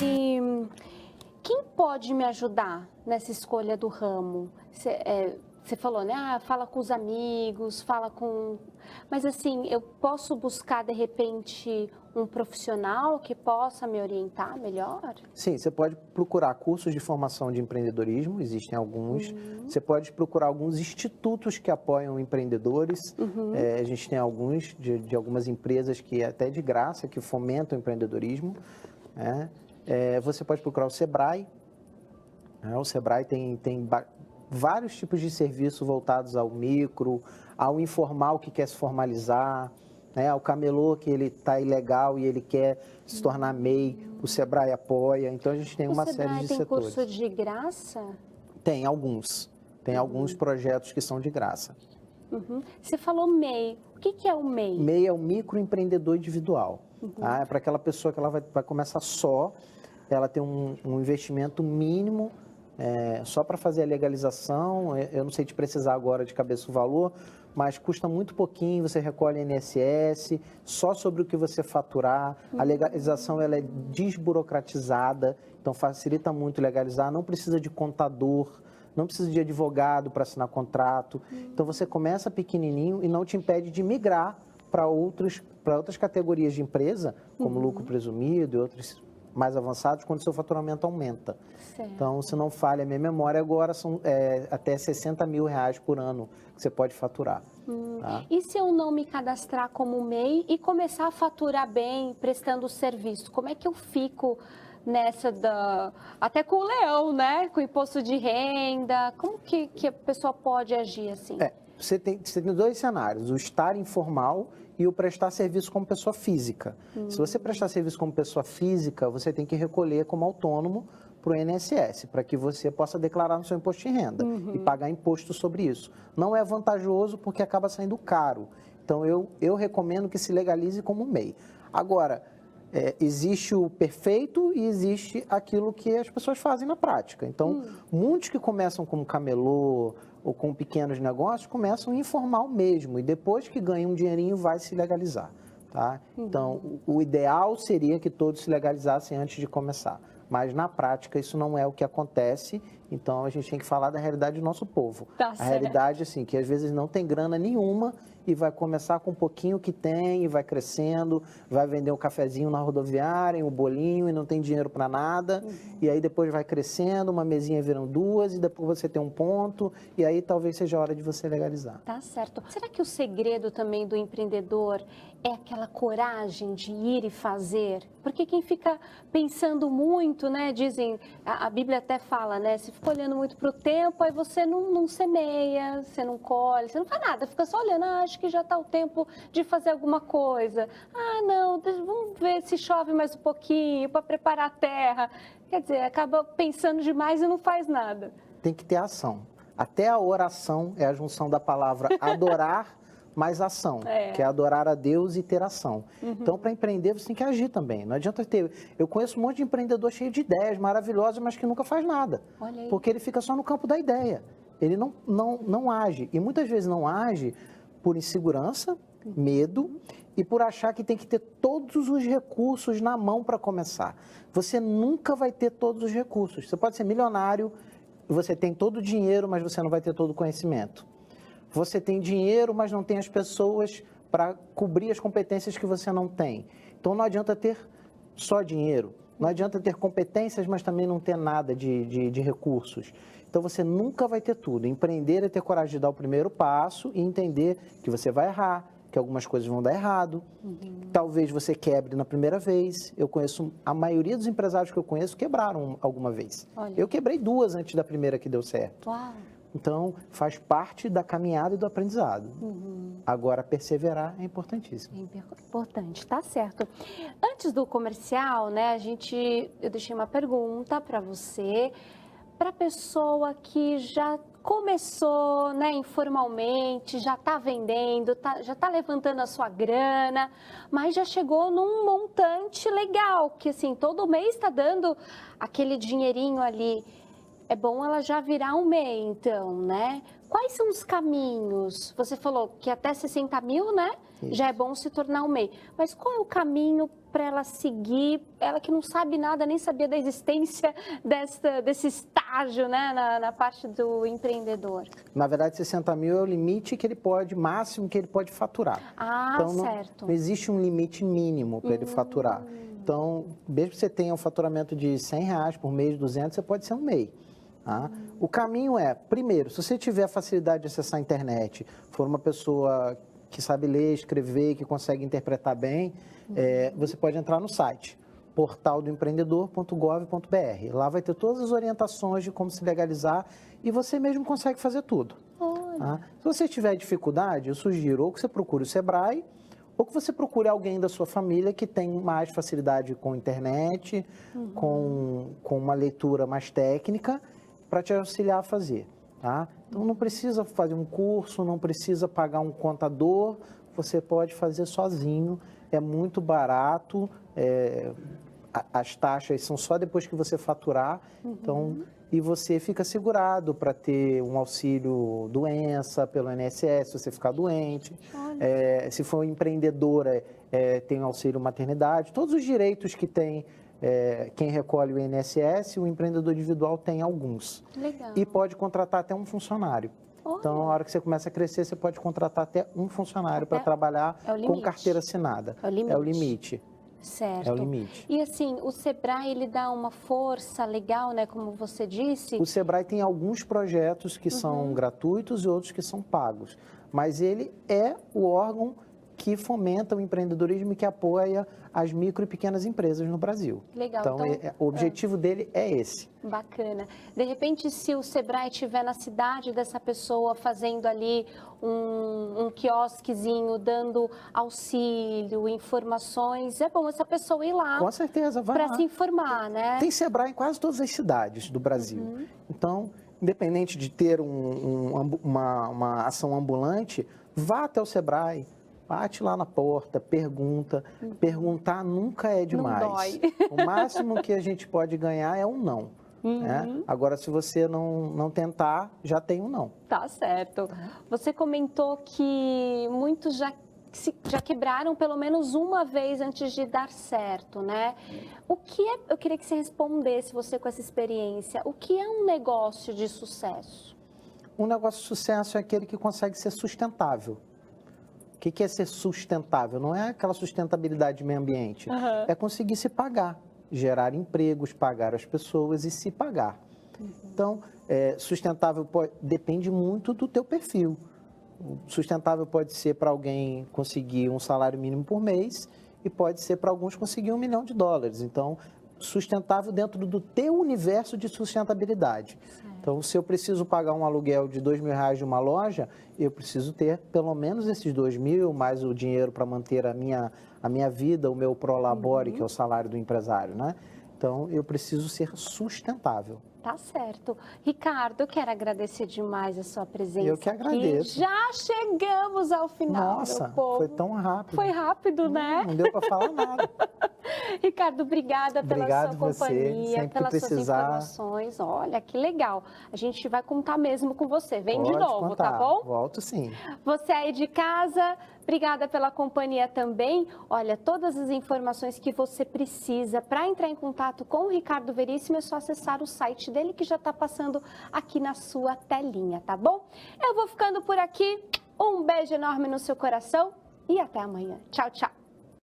E quem pode me ajudar nessa escolha do ramo? Você falou, né? Ah, fala com os amigos, fala com... Mas assim, eu posso buscar, de repente, um profissional que possa me orientar melhor? Sim, você pode procurar cursos de formação de empreendedorismo, existem alguns. Você pode procurar alguns institutos que apoiam empreendedores. A gente tem alguns, de algumas empresas que até de graça, que fomentam o empreendedorismo. Né? Você pode procurar o Sebrae. Né? O Sebrae tem vários tipos de serviço voltados ao micro, ao informal que quer se formalizar, né? Ao camelô que ele está ilegal e ele quer se tornar MEI, o Sebrae apoia. Então, a gente tem uma série de setores. O Sebrae tem curso de graça? Tem alguns. Tem alguns projetos que são de graça. Você falou MEI. O que é o MEI? MEI é o microempreendedor individual. Tá? É para aquela pessoa que ela vai começar só, ela tem um investimento mínimo só para fazer a legalização. Eu não sei te precisar agora de cabeça o valor, mas custa muito pouquinho, você recolhe INSS, só sobre o que você faturar. A legalização ela é desburocratizada, então facilita muito legalizar, não precisa de contador, não precisa de advogado para assinar contrato. Então você começa pequenininho e não te impede de migrar para outras categorias de empresa, como lucro presumido e outros mais avançados, quando o seu faturamento aumenta. Certo. Então, se não falha a minha memória, agora são até R$60 mil por ano que você pode faturar. Tá? E se eu não me cadastrar como MEI e começar a faturar bem, prestando serviço, como é que eu fico nessa até com o leão, né? Com o imposto de renda, como que a pessoa pode agir assim? Você tem dois cenários, o estar informal e o prestar serviço como pessoa física. Se você prestar serviço como pessoa física, você tem que recolher como autônomo para o INSS, para que você possa declarar no seu imposto de renda e pagar imposto sobre isso. Não é vantajoso porque acaba saindo caro. Então, eu recomendo que se legalize como MEI. Agora, existe o perfeito e existe aquilo que as pessoas fazem na prática. Então, muitos que começam como camelô ou com pequenos negócios começam informal mesmo e depois que ganham um dinheirinho vai se legalizar. Tá? Então, o ideal seria que todos se legalizassem antes de começar. Mas, na prática, isso não é o que acontece. Então, a gente tem que falar da realidade do nosso povo. Tá a realidade, assim, que às vezes não tem grana nenhuma e vai começar com um pouquinho que tem e vai crescendo, vai vender um cafezinho na rodoviária, um bolinho e não tem dinheiro para nada. E aí, depois vai crescendo, uma mesinha viram duas e depois você tem um ponto e aí talvez seja a hora de você legalizar. Tá certo. Será que o segredo também do empreendedor é aquela coragem de ir e fazer? Porque quem fica pensando muito, né, dizem, a Bíblia até fala, né, se fica olhando muito para o tempo, aí você não semeia, você não colhe, você não faz nada, fica só olhando, acho que já está o tempo de fazer alguma coisa. Não, vamos ver se chove mais um pouquinho para preparar a terra. Quer dizer, acaba pensando demais e não faz nada. Tem que ter ação. Até a oração é a junção da palavra adorar mais ação, que é adorar a Deus e ter ação. Então, para empreender, você tem que agir também. Não adianta ter... Eu conheço um monte de empreendedor cheio de ideias maravilhosas, mas que nunca faz nada. Olha aí. Porque ele fica só no campo da ideia. Ele não age. E muitas vezes não age por insegurança, medo e por achar que tem que ter todos os recursos na mão para começar. Você nunca vai ter todos os recursos. Você pode ser milionário, você tem todo o dinheiro, mas você não vai ter todo o conhecimento. Você tem dinheiro, mas não tem as pessoas para cobrir as competências que você não tem. Então, não adianta ter só dinheiro. Não adianta ter competências, mas também não ter nada de recursos. Então, você nunca vai ter tudo. Empreender é ter coragem de dar o primeiro passo e entender que você vai errar, que algumas coisas vão dar errado. Talvez você quebre na primeira vez. Eu conheço, a maioria dos empresários que eu conheço quebraram alguma vez. Olha. Eu quebrei 2 antes da primeira que deu certo. Uau. Então, faz parte da caminhada e do aprendizado. Agora, perseverar é importantíssimo. É importante, tá certo. Antes do comercial, né, eu deixei uma pergunta para você, para a pessoa que já começou, né, informalmente, já está vendendo, já está levantando a sua grana, mas já chegou num montante legal, que assim, todo mês está dando aquele dinheirinho ali. é bom ela já virar um MEI, então, né? Quais são os caminhos? Você falou que até 60 mil, né? Isso. Já é bom se tornar um MEI. Mas qual é o caminho para ela seguir? Ela que não sabe nada, nem sabia da existência desse estágio, né? Na parte do empreendedor. Na verdade, 60 mil é o limite que ele pode, máximo que ele pode faturar. Ah, então, certo. Não existe um limite mínimo para ele faturar. Então, mesmo que você tenha um faturamento de R$100 por mês, 200, você pode ser um MEI. Tá? O caminho é, primeiro, se você tiver a facilidade de acessar a internet, for uma pessoa que sabe ler, escrever, que consegue interpretar bem, você pode entrar no site portaldoempreendedor.gov.br. Lá vai ter todas as orientações de como se legalizar e você mesmo consegue fazer tudo. Tá? Se você tiver dificuldade, eu sugiro ou que você procure o Sebrae, ou que você procure alguém da sua família que tem mais facilidade com internet, com uma leitura mais técnica, para te auxiliar a fazer. Tá? Então, não precisa fazer um curso, não precisa pagar um contador, você pode fazer sozinho, é muito barato, as taxas são só depois que você faturar, então, e você fica segurado para ter um auxílio doença pelo INSS, se você ficar doente, se for empreendedora, tem um auxílio maternidade, todos os direitos que tem quem recolhe o INSS, o empreendedor individual tem alguns. Legal. E pode contratar até um funcionário. Olha. Então, na hora que você começa a crescer, você pode contratar até um funcionário para trabalhar com carteira assinada. É o limite. Certo. É o limite. E assim, o Sebrae, ele dá uma força legal, né, como você disse? O Sebrae tem alguns projetos que são gratuitos e outros que são pagos. Mas ele é o órgão que fomenta o empreendedorismo e que apoia as micro e pequenas empresas no Brasil. Legal. Então, o objetivo dele é esse. Bacana. De repente, se o Sebrae estiver na cidade dessa pessoa fazendo ali um quiosquezinho, dando auxílio, informações, é bom essa pessoa ir lá. Com certeza, vai lá. Para se informar, né? Tem Sebrae em quase todas as cidades do Brasil. Então, independente de ter uma ação ambulante, vá até o Sebrae. Bate lá na porta, pergunta. Perguntar nunca é demais. Não dói. O máximo que a gente pode ganhar é um não. Né? Agora, se você não tentar, já tem um não. Tá certo. Você comentou que muitos já quebraram pelo menos uma vez antes de dar certo, né? Eu queria que você respondesse, você com essa experiência, o que é um negócio de sucesso? Um negócio de sucesso é aquele que consegue ser sustentável. O que é ser sustentável? Não é aquela sustentabilidade de meio ambiente. É conseguir se pagar, gerar empregos, pagar as pessoas e se pagar. Então, sustentável depende muito do teu perfil. Sustentável pode ser para alguém conseguir um salário mínimo por mês e pode ser para alguns conseguir $1 milhão. Então, sustentável dentro do teu universo de sustentabilidade. Então, se eu preciso pagar um aluguel de R$2.000 de uma loja, eu preciso ter pelo menos esses R$2.000, mais o dinheiro para manter a minha vida, o meu prolabore, que é o salário do empresário, né? Então, eu preciso ser sustentável. Tá certo. Ricardo, eu quero agradecer demais a sua presença. Eu que agradeço. Já chegamos ao final, Nossa, meu povo. foi tão rápido. Foi rápido, né? Não deu para falar nada. Ricardo, obrigada pela sua companhia, pelas suas informações. Olha, que legal. A gente vai contar mesmo com você. Vem de novo, contar. Tá bom? Volto sim. Você aí de casa, obrigada pela companhia também. Olha, todas as informações que você precisa para entrar em contato com o Ricardo Veríssimo é só acessar o site dele que já está passando aqui na sua telinha, tá bom? Eu vou ficando por aqui. Um beijo enorme no seu coração e até amanhã. Tchau, tchau.